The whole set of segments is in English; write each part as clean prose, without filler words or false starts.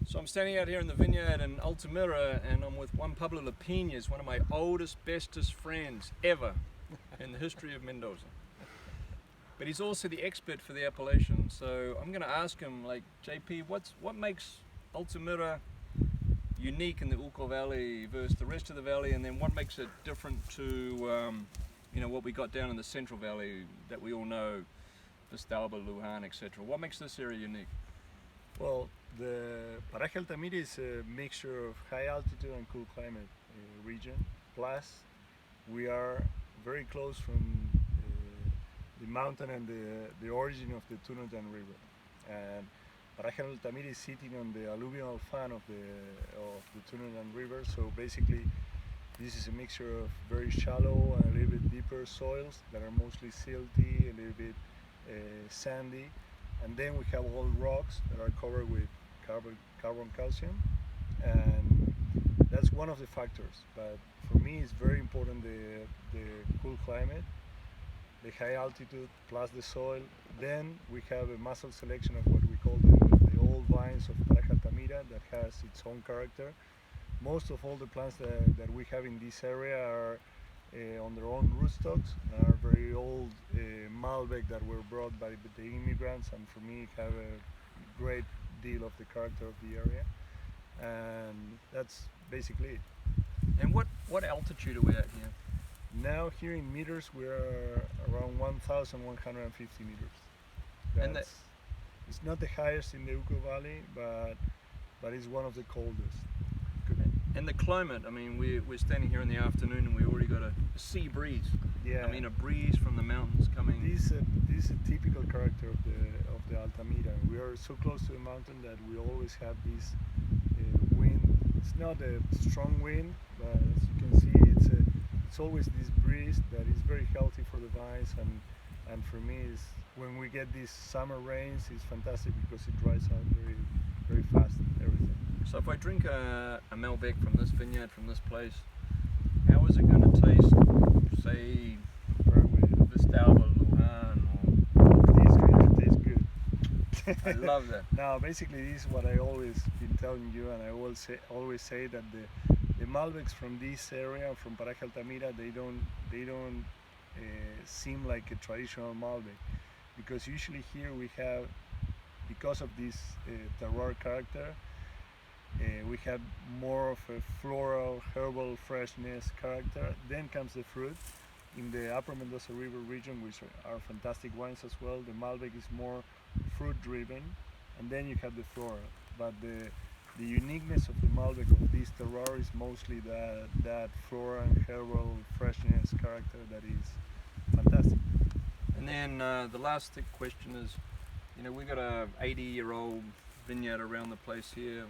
So I'm standing out here in the vineyard in Altamira, and I'm with Juan Pablo Lapinas, one of my oldest, bestest friends ever in the history of Mendoza. But he's also the expert for the appellation, so I'm going to ask him, like, JP, what makes Altamira unique in the Uco Valley versus the rest of the valley, and then what makes it different to what we got down in the Central Valley that we all know, Vistalba, Luján, etc. What makes this area unique? Well, the Paraje Altamira is a mixture of high altitude and cool climate region. Plus, we are very close from the mountain and the origin of the Tunojan River. And Paraje Altamira is sitting on the alluvial fan of the Tunojan River. So basically, this is a mixture of very shallow and a little bit deeper soils that are mostly silty, a little bit sandy. And then we have all rocks that are covered with carbon calcium, and that's one of the factors. But for me, it's very important the cool climate, the high altitude plus the soil. Then we have a muscle selection of what we call the old vines of Paraje Altamira that has its own character. Most of all the plants that we have in this area are on their own rootstocks and are very old Malbec that were brought by the immigrants, and for me have a great deal of the character of the area, and that's basically it. And what altitude are we at here? Now here in meters we are around 1,150 meters. It's not the highest in the Uco Valley, but it's one of the coldest. And the climate, I mean, we're standing here in the afternoon and we already got a sea breeze. Yeah. I mean, a breeze from the mountains coming. This is a typical character of the Altamira. We are so close to the mountain that we always have this wind. It's not a strong wind, but as you can see, it's always this breeze that is very healthy for the vines, and for me, when we get these summer rains, it's fantastic because it dries out very, very fast, everything. So if I drink a Malbec from this vineyard, from this place, how is it going to taste, say, Vistalba, Luján? It tastes good. I love that. Now, basically, this is what I always been telling you, and I always say that the Malbecs from this area, from Paraje Altamira, they don't seem like a traditional Malbec, because usually here we have, because of this terroir character, we have more of a floral, herbal freshness character. Then comes the fruit. In the Upper Mendoza River region, which are fantastic wines as well, the Malbec is more fruit-driven, and then you have the floral. But the uniqueness of the Malbec of this terroir is mostly that floral and herbal freshness character that is fantastic. And then the last question is, we got a 80-year-old vineyard around the place here.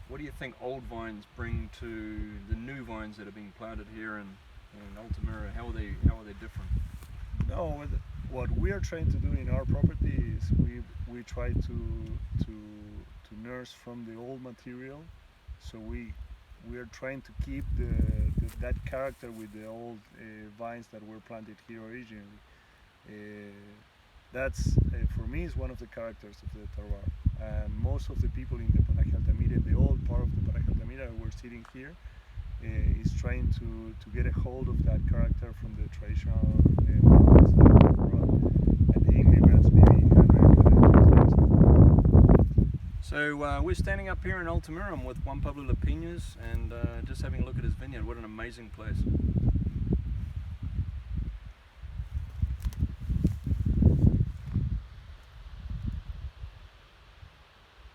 What do you think old vines bring to the new vines that are being planted here in Altamira? How are they different? No, what we are trying to do in our property is we try to nurse from the old material. So we are trying to keep that character with the old vines that were planted here originally. That's for me is one of the characters of the terroir. And most of the people in the Paraje Altamira, the old part of the Paraje Altamira, we're sitting here, is trying to get a hold of that character from the traditional models that were brought at the immigrants maybe 100 years. So we're standing up here in Altamira with Juan Pablo Lapinas and just having a look at his vineyard. What an amazing place.